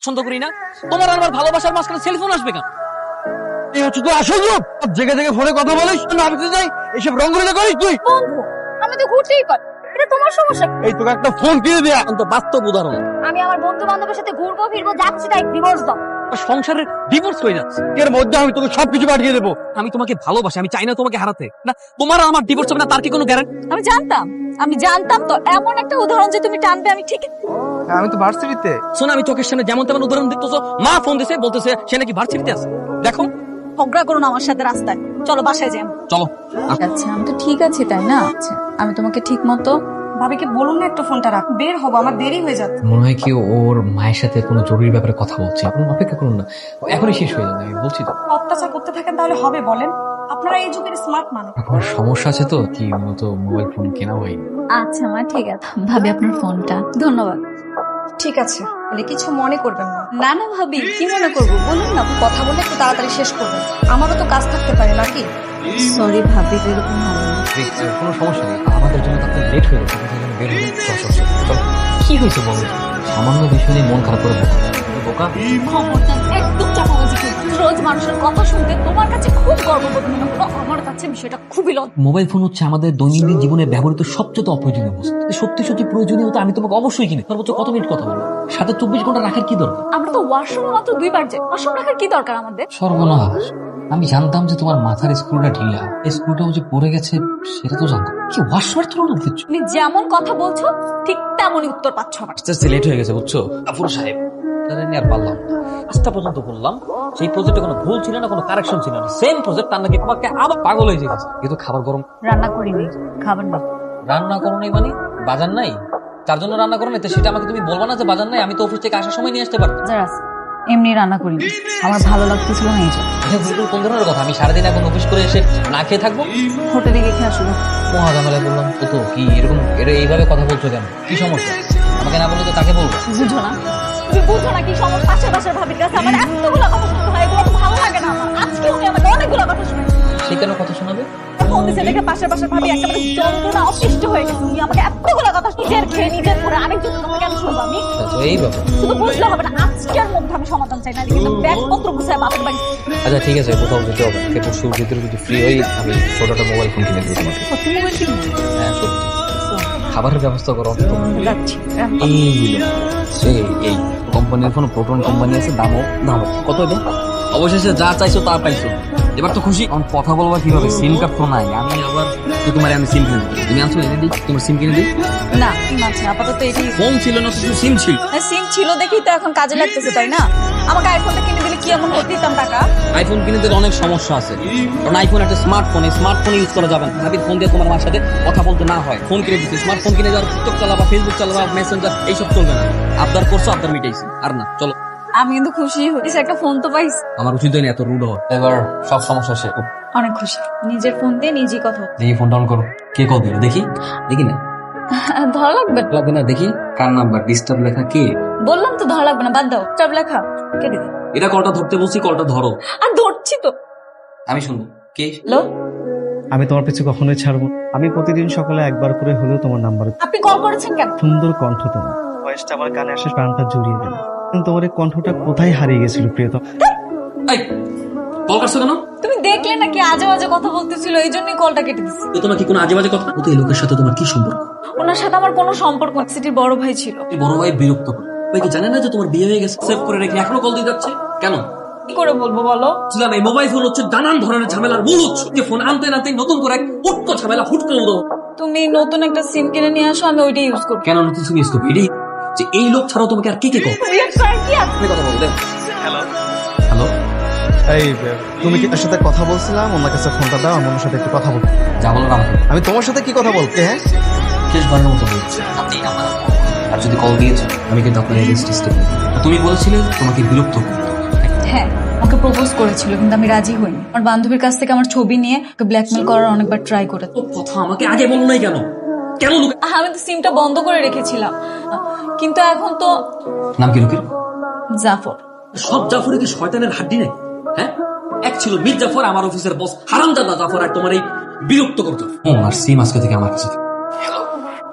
পছন্দ করি না। তোমার আর আমার ভালোবাসার মাঝখানে সেলফোন আসবে কেন? এই হচ্ছে তো আসল রূপ। জেগে জেগে ফোনে কথা বলিস, না আমি যাই এসব রঙ্গলীলা করিস তুই। বন্ধু আমি তো ঘুরতেই পারি, এটা তোমার সমস্যা কি? এই তোকে একটা ফোন কিনে দেয়া। এখন তো বাস্তব উদাহরণ, আমি আমার বন্ধু বান্ধবের সাথে ঘুরবো ফিরবো যাচ্ছি, তাই ডিভোর্স দাও। সংসারের ডিভোর্স হয়ে যাচ্ছে। এর মধ্যে আমি তোকে সবকিছু পাঠিয়ে দেবো। আমি তোমাকে ভালোবাসি, আমি চাই না তোমাকে হারাতে। না তোমার আর আমার ডিভোর্স হবে না, তার কি কোনো গ্যারান্টি? আমি জানতাম তো এমন একটা উদাহরণ যে তুমি টানবে, আমি ঠিক। আমি তো ভার্সিটিতে। শোনো, আমি চোখের সামনে যেমন তেমন উদাহরণ দিতেছো। মা ফোন দিছে, বলতেছে সে নাকি ভার্সিটিতে আছে। দেখো, ঝগড়া করো না আমার সাথে রাস্তায়, চলো বাসায় যাই। চলো। আচ্ছা আমি তো ঠিক আছি তাই না? আচ্ছা আমি তোমাকে ঠিক মতো ভাবিকে বলুন না একটু ফোনটা রাখ, বের হবো, আমার দেরি হয়ে যাচ্ছে। মনে হয় কি ওর মায়ের সাথে কোনো জরুরি ব্যাপারে কথা বলছে। আপনি অপেক্ষা করুন না, এখনই শেষ হয়ে যাবে, আমি বলছি তো। অত্যাচার করতে থাকেন তাহলে হবে বলেন? আপনারা এই যুগের স্মার্ট মানুষ। এখন সমস্যা আছে তো, কি মতো মোবাইল ফোন কেনা হয়নি। আচ্ছা মা ঠিক আছে, ভাবি আপনার ফোনটা ধন্যবাদ। ঠিক আছে, বলে কিছু মনে করবেন না। না না ভাবি, কি মনে করবো বলুন না। কথা বলে একটু তাড়াতাড়ি শেষ করবেন, আমারও তো কাজ থাকতে পারে নাকি? সরি ভাবি, এরকম হবে না। কোনো সমস্যা নেই, আমাদের জন্য তাতে লেট হয়ে গেছে। কোথায় যেন বের হয়ে চল। কি হয়েছে বলো? সামান্য বিষয় নিয়ে মন খারাপ করে বোকা। খবরটা একদম চাপাবাজি করবে। রোজ মানুষের কথা শুনতে তোমার কাছে খুব গর্ববোধ মনে হলো, আমার কাছে বিষয়টা খুবই মোবাইল ফোন হচ্ছে আমাদের দৈনন্দিন জীবনে ব্যবহৃত সবচেয়ে অপ্রয়োজনীয় বস্তু। সত্যি সত্যি প্রয়োজনীয় হতো আমি তোমাকে অবশ্যই কিনে সর্বোচ্চ কত মিনিট কথা বলবো, সাথে 24 ঘন্টা রাখার কি দরকার? আমরা তো ওয়াশরুমে মাত্র 2 বার যাই, ওয়াশরুম রাখার কি দরকার আমাদের? সর্বনাশ, আমি জানতাম যে তোমার মাথার স্ক্রুটা ঢিলা, এই স্ক্রুটাও যে পড়ে গেছে সেটা তো জানতাম। কি ওয়াশরুমের তুলনা দিচ্ছ? তুমি যেমন কথা বলছো ঠিক তেমনই উত্তর পাচ্ছ আমার। আস্তে আস্তে লেট হয়ে গেছে বুঝছো কাপুর সাহেব, তাহলে নিয়ে আর পারলাম না। আজটা পর্যন্ত বললাম সেই প্রজেক্টে কোনো ভুল ছিল না, কোনো কারেকশন ছিল না। সেম প্রজেক্ট, তার নাকি তোমাকে আবার পাগল হয়ে গেছে। কিন্তু খাবার গরম। রান্না করিনি, খাবার না। রান্না করো নাই মানে? বাজার নাই তার জন্য রান্না করো নাই? তো সেটা আমাকে তুমি বলবা না যে বাজার নাই? আমি তো অফিস থেকে আসার সময় নিয়ে আসতে পারতাম। এমনি রান্না করিনি, আমার ভালো লাগতেছিল না এই জন্য। কোন ধরনের কথা? আমি সারাদিন এখন অফিস করে এসে না খেয়ে থাকবো? হোটেলে গিয়ে খেয়ে আসলো। মহা ঝামেলায় বললাম তো। তো কি এরকম এইভাবে কথা বলছো কেন? কি সমস্যা? আমাকে না বললে তো তাকে বলবো। বুঝো না, তুমি বুঝো না কি সমস্যা? পাশের বাসার ভাবির কাছে আমার এতগুলো কথা শুনতে হয়, এগুলো তো ভালো লাগে না আমার। আজকে উনি আমাকে অনেকগুলো কথা শুনেছে। সে কেন কথা শোনাবে? ফোন দিছে দেখে পাশের বাসার ভাবি একেবারে যন্ত্রণা অতিষ্ঠ হয়ে গেছে। উনি আমাকে এতগুলো কথা নিজের খেয়ে নিজের পরে আরেকজনের কথা কেন শুনবো আমি? তো এই ব্যাপার। শুধু বুঝলে হবে না, আজকের মধ্যে আমি সমাধান চাই না, কিন্তু ব্যাগপত্র গুছায় বাপের বাড়ি। আচ্ছা ঠিক আছে, কোথাও যেতে হবে না। পরশুর ভিতরে যদি ফ্রি হই আমি ছোটটা মোবাইল ফোন কিনে দেবো তোমাকে। সত্যি মোবাইল কিনবো? হ্যাঁ সত্যি। খাবারের ব্যবস্থা করো। যাচ্ছি। এই কোম্পানির ফোন প্রোটন কোম্পানি আছে, দামও কত দেয়? অবশেষে যা চাইছো তা পাইছো, এবার তো খুশি। এখন কথা বলবা কিভাবে? সিম কার্ড তো নাই। আমি আবার তো তোমার আমি সিম কিনে দিই। তুমি আনছো, এনে দিই তোমার সিম কিনে দিই। না সিম আছে আপাতত, এটি ফোন ছিল না, শুধু সিম ছিল। সিম ছিল দেখি তো এখন কাজে লাগতেছে তাই না? আমাকে আইফোনটা কিনে দিলে কি এমন করতে দিতাম টাকা? আইফোন কিনে দিলে অনেক সমস্যা আছে, কারণ আইফোন একটা স্মার্টফোন, এই স্মার্টফোন ইউজ করা যাবে না। ভাবির ফোন দিয়ে তোমার মার সাথে কথা বলতে না হয়, ফোন কিনে দিচ্ছে। স্মার্টফোন কিনে যাওয়ার টিকটক চালাবা, ফেসবুক চালাবা, মেসেঞ্জার এইসব চলবে না। আবদার করছো, আবদার মিটাইছি। আর না, চলো। আমি কিন্তু খুশি হয়েছি, একটা ফোন তো পাইছি। আমার উচিত হয়নি এত রুড হওয়া। এবার সব সমস্যা শেষ। অনেক খুশি, নিজের ফোন দিয়ে নিজেই কথা বলতে। দেখি ফোন ডাউন করো। কে কল দিল দেখি? দেখি না, ধরা লাগবে না। লাগবে না। দেখি কার নাম্বার, ডিস্টার্ব লেখা কে? বললাম তো ধরা লাগবে না, বাদ দাও। চাপ লেখা কেটে দিই। এটা কলটা ধরতে বলছি, কলটা ধরো। আর ধরছি তো। আমি শুনবো। কে? লো, আমি তোমার পিছু কখনোই ছাড়বো না। আমি প্রতিদিন সকালে একবার করে হলেও তোমার নাম্বারে। আপনি কল করেছেন কেন? সুন্দর কণ্ঠ তোমার, ভয়েসটা আমার কানে আসে, প্রাণটা জুড়িয়ে গেল। কিন্তু তোমার এই কণ্ঠটা কোথায় হারিয়ে গেছিল প্রিয়তম? এই কল করছো কেন? তুমি দেখলে নাকি আজে বাজে কথা বলতেছিল, এই জন্যই কলটা কেটে দিচ্ছি। তো তোমার কি কোনো আজে বাজে কথা? ও তো এই লোকের সাথে তোমার কি সম্পর্ক? ওনার সাথে আমার কোনো সম্পর্ক নেই, সিটির বড় ভাই ছিল। এই বড় ভাই বিরক্ত করে। ভাই কি জানে না যে তোমার বিয়ে হয়ে গেছে? সেভ করে রেখে এখনো কল দিয়ে যাচ্ছে কেন? কি করে বলবো বলো? বুঝলাম, এই মোবাইল ফোন হচ্ছে নানান ধরনের ঝামেলার মূল উৎস। যে ফোন আনতে আনতে নতুন করে এক হুটকো ঝামেলা হুটকো উঠো। তুমি নতুন একটা সিম কিনে নিয়ে আসো, আমি ওইটাই ইউজ করবো। কেন নতুন সিম ইউজ করবে? এটাই যে এই লোক ছাড়াও তোমাকে আর কে কে কল? রিয়াক্ট করার কি আছে? তুমি কথা বলো। হ্যালো হ্যালো, এই তুমি কি তার সাথে কথা বলছিলাম? ওনার কাছে ফোনটা দাও, আমি ওনার সাথে একটু কথা বলবো। যা বলো আমাকে। আমি তোমার সাথে কি কথা বলতে? হ্যাঁ শেষবারের মতো বলছি, আপনি আমার আর যদি কল দিয়েছো আমি কিন্তু আপনার এগেইনস্টে স্টেপ নেব। তুমি বলেছিলে তোমাকে বিরক্ত করতে। হ্যাঁ, আমাকে প্রপোজ করেছিল কিন্তু আমি রাজি হইনি। আমার বান্ধবীর কাছ থেকে আমার ছবি নিয়ে ওকে ব্ল্যাকমেল করার অনেকবার ট্রাই করে। তো কথা আমাকে আগে বলো নাই কেন? কেন লোক? আমি তো সিমটা বন্ধ করে রেখেছিলাম, কিন্তু এখন তো। নাম কি লোকের? জাফর। সব জাফরে কি শয়তানের হাড্ডি নাই? হ্যাঁ, এক ছিল মীর জাফর, আমার অফিসের বস হারামজাদা জাফর, আর তোমার এই বিরক্ত করতো। আর সিম আজকে থেকে আমার কাছে।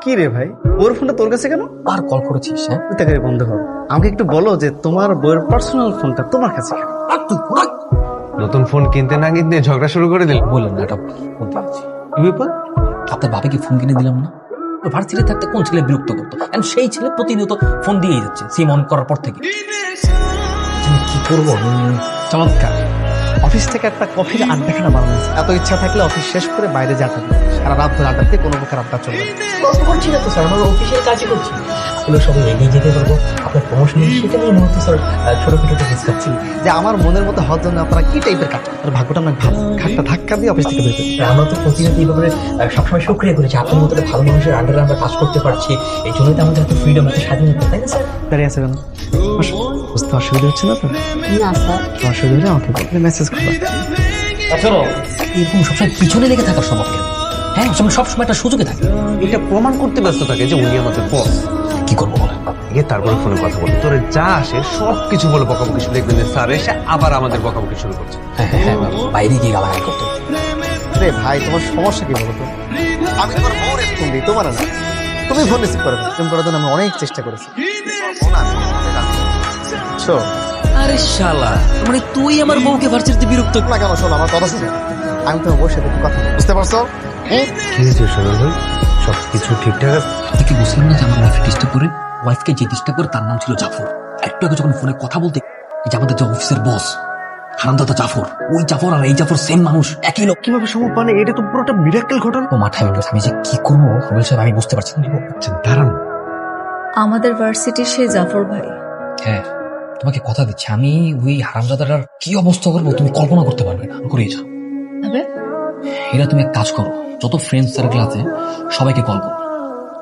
কি রে ভাই, ওর ফোনটা তোর কাছে কেন? আর কল করেছিস? হ্যাঁ, তুই তাকে বন্ধ কর। আমাকে একটু বলো যে তোমার বইয়ের পার্সোনাল ফোনটা তোমার কাছে কেন? নতুন ফোন কিনতে না কিনতে ঝগড়া শুরু করে দিল। বললেন না এটা বলতে পারছি। কি ব্যাপার? আপনার বাবাকে ফোন কিনে দিলাম না? ভার্সিটি থাকতে কোন ছেলে বিরক্ত করতো, and সেই ছেলে প্রতিনিয়ত ফোন দিয়েই যাচ্ছে সিম অন করার পর থেকে। আমি কি করবো? চমৎকার। অফিস থেকে একটা কফির আড্ডাখানা বানানো হয়েছে। এত ইচ্ছা থাকলে অফিস শেষ করে বাইরে যাতে সারা রাত ধরে আড্ডাতে কোনো প্রকার আড্ডা চলবে না। গল্প করছি না তো স্যার, আমরা অফিসিয়াল কাজই করছি। এগুলো সবাই এগিয়ে যেতে পারবো, আপনার প্রমোশন সেটা নিয়ে মূলত স্যার ছোটখাটো ডিসকাস করছি। যে আমার মনের মতো হওয়ার জন্য আপনারা কি টাইপের কাজ করেন? ভাগ্যটা অনেক ভালো, খাটটা ধাক্কা দিয়ে অফিস থেকে বের করে। আমরা তো প্রতিনিয়ত এই ব্যাপারে সবসময় সক্রিয় করেছি। আপনার মতো একটা ভালো মানুষের আন্ডারে আমরা কাজ করতে পারছি, এই জন্যই তো আমাদের এত ফ্রিডম, এত স্বাধীনতা, তাই না স্যার? দাঁড়িয়ে আছে কেন? বুঝতে অসুবিধা হচ্ছে না তো? না স্যার, অসুবিধা হলে আমাকে বলবে, মেসেজ করো। এরকম সবসময় পিছনে লেগে থাকার স্বভাব কেন? হ্যাঁ, সবসময় একটা সুযোগে থাকে। এটা প্রমাণ করতে ব্যস্ত থাকে যে উনি আমাদের বস। কি করবো বলেন? গিয়ে তারপরে ফোনে কথা বলি, তোরে যা আসে সবকিছু বলে বকাবকি শুরু, দেখবেন যে স্যার এসে আবার আমাদের বকাবকি শুরু করছে। হ্যাঁ, বাইরে গিয়ে গালাগাল করতে হবে। রে ভাই, তোমার সমস্যা কি বলো তো? আমি তোমার বউর ফোন দিই, তোমার না। তুমি ফোন রিসিভ করো না। ফোন করার জন্য আমি অনেক চেষ্টা করেছি। শোন আরে শালা, মানে তুই আমার বউকে ভার্সিটিতে বিরক্ত না কেন? শোন, আমার কথা শোনো। আমি তোমার বউর সাথে একটু কথা বলি, বুঝতে পারছো? কি হয়েছে সোহেল ভাই? সবকিছু ঠিকঠাক আছে? আপনি কি বুঝলেন না যে আমার ওয়াইফ ডিস্টার্ব করে? ওয়াইফকে যে ডিস্টার্ব করে তার নাম ছিল জাফর। একটু আগে যখন ফোনে কথা বলতে, এই যে আমাদের যে অফিসের বস হারামদাদা জাফর, ওই জাফর আর এই জাফর সেম মানুষ, একই লোক। কিভাবে সম্ভব? মানে এটা তো পুরোটা মিরাক্কেল ঘটনা। ও মাথায় উঠে গেছে। আমি যে কি করবো রুবেল সাহেব, আমি বুঝতে পারছি না। আচ্ছা দাঁড়ান, আমাদের ভার্সিটির সেই জাফর ভাই। হ্যাঁ, তোমাকে কথা দিচ্ছি, আমি ওই হারামজাদাটার কি অবস্থা করবো তুমি কল্পনা করতে পারবে না। করিয়ে যাও হবে? এরা, তুমি এক কাজ করো, যত ফ্রেন্ড সার্কেল আছে সবাইকে কল করো।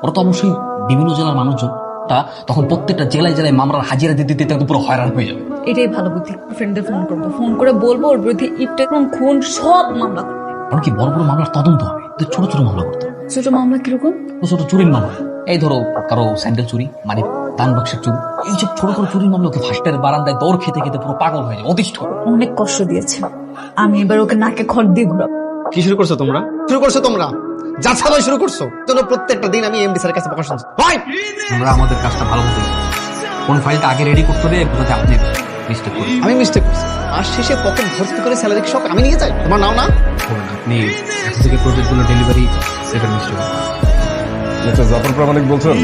ওরা তো অবশ্যই বিভিন্ন জেলার মানুষজন, তখন প্রত্যেকটা জেলায় জেলায় মামলার হাজিরা দিতে দিতে একদম পুরো হয়রান হয়ে যাবে। এটাই ভালো বুদ্ধি। ফ্রেন্ডদের ফোন করবো, ফোন করে বলবো ওর বিরুদ্ধে ইপটেকন, খুন সব মামলা করবে। কারণ কি বড় বড় মামলার তদন্ত হবে, তো ছোট ছোট মামলা করতে হবে। ছোট মামলা কিরকম? ছোট ছোট চুরির মামলা, এই ধরো কারো স্যান্ডেল চুরি, মানে দান বাক্সের চুরি, এইসব ছোট ছোট চুরির মামলা ওকে ফার্স্টের বারান্দায় দৌড় খেতে খেতে পুরো পাগল হয়ে যায়, অতিষ্ঠ। অনেক কষ্ট দিয়েছে, আমি এবার ওকে নাকে খড় দিয়ে ঘুরাবো। কি শুরু করছো তোমরা? শুরু করছো তোমরা, যা ছাড়াই শুরু করছো। জন্য প্রত্যেকটা দিন আমি এমডি স্যারের কাছে প্রকাশ শুনছি। ভাই, আমরা আমাদের কাজটা ভালো মতো কোন ফাইলটা আগে রেডি করতে হবে, যাতে আপনি মিস্টেক করি। আমি মিস্টেক করছি। আর শেষে পকেট ভর্তি করে স্যালারি সব আমি নিয়ে যাই, তোমার নাও না? আপনি এখন থেকে প্রজেক্টগুলো ডেলিভারি সেটা মিস্টেক। মিস্টার জাফর প্রামাণিক বলছেন?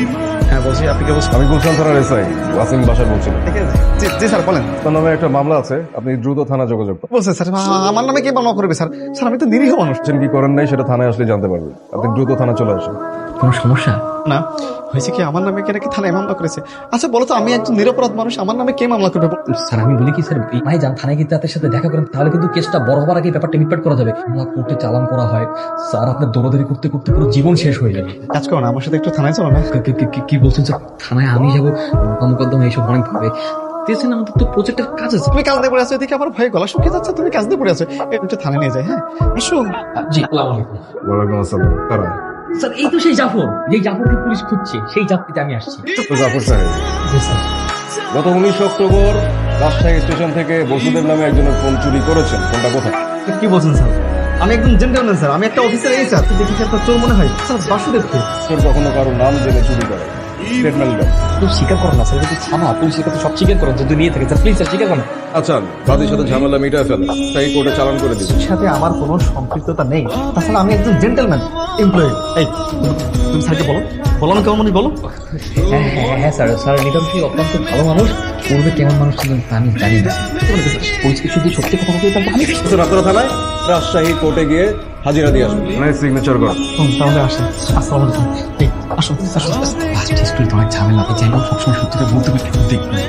হ্যাঁ বলছি। আপনি কে বলছেন? আমি গুলশান থানার এসআই ওয়াসিম বাশার বলছিলাম। ঠিক আছে, জি স্যার বলেন। আপনার নামে একটা মামলা আছে, আপনি দ্রুত থানা যোগাযোগ করুন। বলছে স্যার, আমার নামে কে মামলা করবে? স্যার স্যার আমি তো নিরীহ মানুষ। কি করেন নাই সেটা থানায় আসলে জানতে পারবেন। আপনি দ্রুত থানা চলে আসুন। কোনো সমস্যা? না, হয়েছে কি, আমার নামে কে নাকি থানায় মামলা করেছে। আচ্ছা বলো তো, আমি একজন নিরপরাধ মানুষ, আমার নামে কে মামলা করবে? স্যার আমি বলি কি স্যার, ভাই যান থানায় গিয়ে তাদের সাথে দেখা করেন, তাহলে কিন্তু কেসটা বড় হওয়ার আগে ব্যাপারটা মিটপাট করা যাবে। কোর্টে চালান করা হয় স্যার, আপনার দৌড়াদৌড়ি করতে করতে পুরো জীবন শেষ হয়ে যাবে। কাজ করো না, আমার সাথে একটু থানায় চলো না। কি বলছেন স্যার? থানায় আমি যাবো? মোকদ্দমা এইসব অনেক ভাবে দিয়েছেন, আমাদের তো প্রজেক্টের কাজ আছে। তুমি কাজ দিয়ে পড়ে আছো, এদিকে আমার ভয়ে গলা শুকিয়ে যাচ্ছে। তুমি কাজ দিয়ে পড়ে আছো, একটু থানায় নিয়ে যাই। হ্যাঁ আসো। জি, আসসালামু আলাইকুম। ওয়ালাইকুম আসসালাম। কারা? স্যার এই তো সেই জাফর, যেই জাফরকে পুলিশ খুঁজছে, সেই যাত্রীতে আমি আসছি। তো জাফর সাহেব, জি স্যার। গত 19 অক্টোবর রাজশাহী স্টেশন থেকে বসুদেব নামে একজনের ফোন চুরি করেছেন। ফোনটা কোথায়? কি বলছেন স্যার? আমি একদম জেন্টলম্যান স্যার, আমি একটা অফিসার। এই স্যার দেখি কি আপনার চোর মনে হয়? স্যার বাসুদেবকে। তোর কখনো কারো নাম জেনে চুরি করে? স্টেটমেন্ট দেন। স্বীকার করেন না স্যার, কিন্তু থানা পুলিশের কাছে সব স্বীকার করেন যদি নিয়ে থাকে স্যার, প্লিজ স্যার স্বীকার করেন। আচ্ছা, বাদীর সাথে ঝামেলা মিটায় ফেলে তাই কোর্টে চালান করে দিন। এর সাথে আমার কোনো সম্পৃক্ততা নেই। তাছাড়া আমি একজন জেন্টলম্যান এমপ্লয়ি। এই তুমি স্যারকে বলো, বলো না কেমন মানুষ বলো। হ্যাঁ স্যার, স্যার নিতান্তই অত্যন্ত ভালো মানুষ। পূর্বে কেমন মানুষ ছিলেন তা আমি জানি না। পুলিশকে শুধু সত্যি কথা বলতে তারপর আমি আপনারা থানায় রাজশাহী কোর্টে গিয়ে হাজিরা দিয়ে আসুন, সিগনেচার করুন। তাহলে আসেন। আসসালামু আলাইকুম। এই আসুন আসুন। লাস্ট স্টোরি তো অনেক ঝামেলা, আপনি চাইলেও সবসময় সত্যিটা বলতে পারবেন। দেখবেন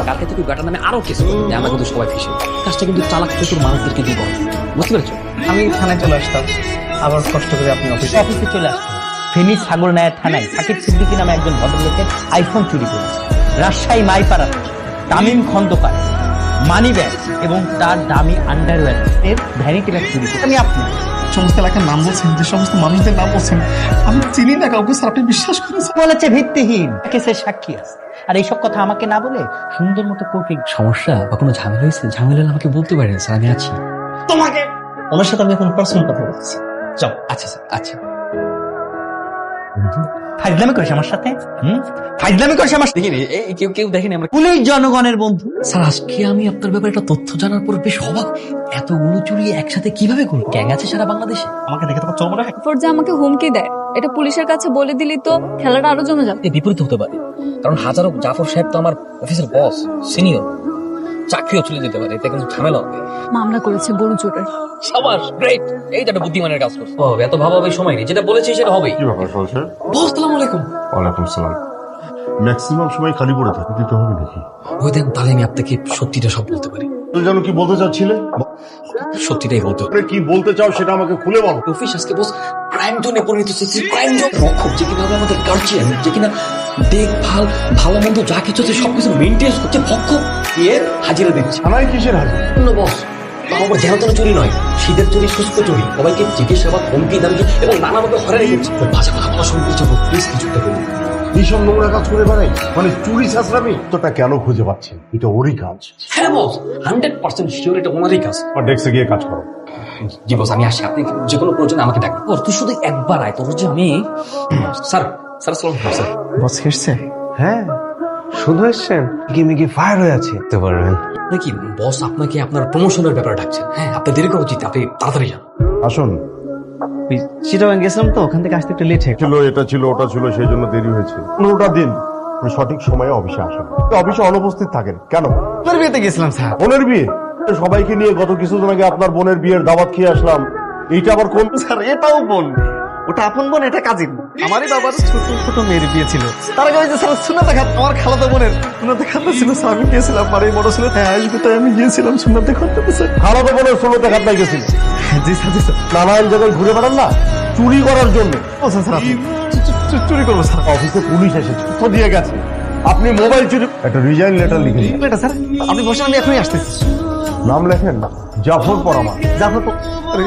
কালকে থেকে ব্যাটার নামে আরো কেস করবে, আমরা কিন্তু সবাই ফেসে। কাজটা কিন্তু চালাক চতুর মানুষদেরকে দিয়ে করে, বুঝতে পেরেছো? আমি থানায় চলে আসতাম, আবার কষ্ট করে আপনি অফিসে। অফিসে চলে আসতো। ফেনী ছাগলনাইয়া থানায় সাকিব সিদ্দিকী নামে একজন ভদ্রলোকের আইফোন চুরি করেছে। রাজশাহী মাইপাড়া তামিম খন্দকার মানি ব্যাগ এবং তার দামি আন্ডারওয়্যার এর ভ্যানিটি ব্যাগ চুরি করেছে। আমি আপনি সমস্ত এলাকার নাম বলছেন, যে সমস্ত মানুষদের নাম বলছেন, আমি চিনি না কাউকে স্যার, আপনি বিশ্বাস করেছেন? বলেছে ভিত্তিহীন, কেসের সাক্ষী আছে। আর এইসব কথা আমাকে না বলে সুন্দর মতো কোর্টে। সমস্যা বা কোনো ঝামেলা হয়েছে? ঝামেলা হলে আমাকে বলতে পারেন স্যার, আমি আছি। তোমাকে ওনার সাথে আমি এখন পার্সোনাল কথা বলছি। যাও। আচ্ছা স্যার, আচ্ছা। ফাইজলামি করিস আমার সাথে? ফাইজলামি করিস আমার সাথে? দেখিনি কেউ কেউ দেখেনি আমরা। পুলিশ জনগণের বন্ধু। স্যার আজকে আমি আপনার ব্যাপারে একটা তথ্য জানার পর বেশ অবাক, এতগুলো চুরি একসাথে কিভাবে করল? গ্যাং আছে সারা বাংলাদেশে? আমাকে দেখে তোমার চোখ মনে হয়? যে আমাকে হুমকি দেয়, এটা পুলিশের কাছে বলে দিলি তো খেলাটা আরো জমে যাবে। এর বিপরীত হতে পারে, কারণ হাজারো জাফর সাহেব তো আমার অফিসের বস, সিনিয়র, চাকরিও চলে যেতে পারে, এতে কিন্তু ঝামেলা হবে। মামলা করেছে গরু চোরের। সাবাস, গ্রেট, এইটা একটা বুদ্ধিমানের কাজ করছে। ও এত ভাবাবে সময় নেই, যেটা বলেছি সেটা হবেই। কি ব্যাপার চলছে? বস আসসালামু আলাইকুম। ওয়ালাইকুম সালাম। ম্যাক্সিমাম সময় খালি পড়ে থাকে, দিতে হবে নাকি? ওই দেন, তাহলে আমি আপনাকে সত্যিটা সব বলতে পারি। তুমি জানো কি বলতে চাচ্ছিলে? সত্যিটাই বলতে হবে। তুমি কি বলতে চাও সেটা আমাকে খুলে বলো। অফিস আজকে বস ক্রাইম জোনে পরিণত হচ্ছে। ক্রাইম জোন রক্ষক, যে কিনা আমাদের গার্জিয়ান, যে কিনা দেখভাল ভালো মন্দ যা কিছু আছে সবকিছু মেনটেন করছে, ভক্ষক এর হাজিরা দিচ্ছে। থানায় কিসের হাজির? বস আবার যেন তেন চুরি নয়, শীতের চুরি, সুস্থ চুরি, সবাইকে জিজ্ঞাসাবাদ, হুমকি দামকি এবং নানাভাবে হয়রানি করছে। বাজে কথা বলা শুরু করছে, প্লিজ কিছুটা করুন। এইসব নোংরা কাজ করে বেড়াই, মানে চুরি ছাঁচড়ামি। তোটা কেন খুঁজে পাচ্ছেন? এটা ওরই কাজ। হ্যাঁ বস, 100% শিওর এটা ওনারই কাজ। আর ডেস্কে গিয়ে কাজ করো। জি বস, আমি আসি, আপনি যে কোনো প্রয়োজনে আমাকে ডাকবেন। ওর তুই শুধু একবার আয়, তোর যে আমি স্যার স্যার স্যার বস এসছে? হ্যাঁ, শুধু এসছেন? মিকি ফায়ার হয়ে আছে। বুঝতে পারবেন নাকি বস আপনাকে আপনার প্রমোশনের ব্যাপারে ডাকছেন। হ্যাঁ, আপনি দেরি করা উচিত, আপনি তাড়াতাড়ি যান। আসুন। চিটাগাং গেছিলাম তো, ওখান থেকে আসতে একটু লেট হয়ে ছিল, এটা ছিল, ওটা ছিল, সেই জন্য দেরি হয়েছে। 15টা দিন আপনি সঠিক সময়ে অফিসে আসেন। অফিসে অনুপস্থিত থাকেন কেন? আপনার বিয়েতে গেছিলাম স্যার। বোনের বিয়ে? সবাইকে নিয়ে গত কিছুদিন আগে আপনার বোনের বিয়ের দাওয়াত খেয়ে আসলাম। এইটা আবার কোন? স্যার এটাও বোন, ওটা আপন বোন, এটা কাজিন। আমারই বাবার ছোট ছোট মেয়ের বিয়ে ছিল। তার আগে ওই যে স্যার সুন্নাতে খাত, আমার খালাতো বোনের সুন্নাতে খাত ছিল স্যার। আমি গিয়েছিলাম, আর এই বড় ছেলে হ্যাঁ আসবে, তাই আমি গিয়েছিলাম সুন্নাতে খাতে স্যার। খালাতো বোনের ষোলোতে খাত নাই গেছিল? জি স্যার, জি স্যার। নানান জায়গায় ঘুরে বেড়ান না চুরি করার জন্য। ও স্যার, আপনি চুরি করবো স্যার? অফিসে পুলিশ এসেছে, তথ্য দিয়ে গেছে আপনি মোবাইল চুরি। একটা রিজাইন লেটার লিখে দিন। এটা স্যার আপনি বসেন, আমি এখনই আসতেছি। নাম লেখেন না, জাফর পরামার। যাবো তো,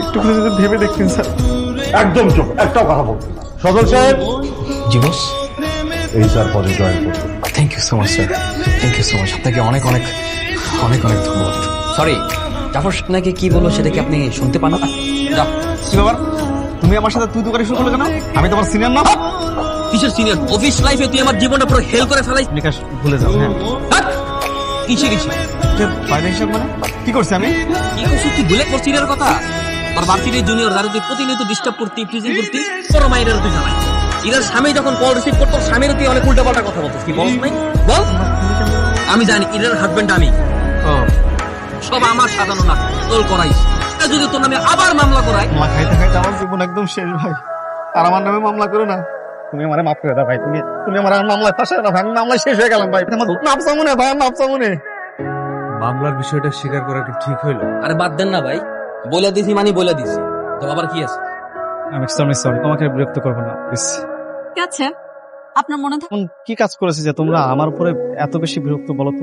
একটু করে যদি ভেবে দেখতেন স্যার। একদম চুপ, একটাও কথা বলতেন না। সদর সাহেব, জি বস। এই স্যার পদে জয়েন করতে। Thank you so much sir, thank you so much. আপনাকে অনেক অনেক অনেক অনেক ধন্যবাদ। সরি, জাফর আপনাকে কি বললো সেটা কি আপনি শুনতে পান না? যাও। কি ব্যাপার, তুমি আমার সাথে তুই করে শুরু করলে কেন? আমি তোমার সিনিয়র না? কিসের সিনিয়র? অফিস লাইফে তুই আমার জীবনটা পুরো হেল করে ফেলাই। নিকাশ ভুলে যাও। হ্যাঁ, কিসে কিছু বাইরে হিসাব মানে কি করছি আমি? কি করছিস তুই? ভুলে করছিস এর কথা? তোর ভার্সিটির জুনিয়র যারা তুই প্রতিনিয়ত ডিস্টার্ব করতি, ফ্রিজিং করতি, তোর মায়ের তুই জানাই। এদের স্বামী যখন কল রিসিভ করতো, স্বামীর তুই অনেক উল্টা পাল্টা কথা বলতিস। কি বলস নাই? বল। আমি জানি এদের হাজবেন্ড আমি। ও সব আমার সাজানো না, তোল করাইস। এটা যদি তোর নামে আবার মামলা করাই, মামলা খাইতে খাইতে আমার জীবন একদম শেষ ভাই। আর আমার নামে মামলা করো না, তুমি আমার মাফ করে দাও ভাই। তুমি আমার মামলায় ফাঁসে দাও ভাই। আমি মামলায় শেষ হয়ে গেলাম ভাই। আমার মাপসা মনে ভাই, মাপসা মনে। মামলার বিষয়টা স্বীকার করা কি ঠিক হইলো? আরে বাদ দেন না ভাই, বলে দিছি মানে বলে দিছি, তো আবার কি আছে? আমি এক্সট্রিমলি সরি, তোমাকে বিরক্ত করবো না প্লিজ। ঠিক আছে, আপনার মনে থাকে কি কাজ করেছে যে তোমরা আমার উপরে এত বেশি বিরক্ত বলো তো?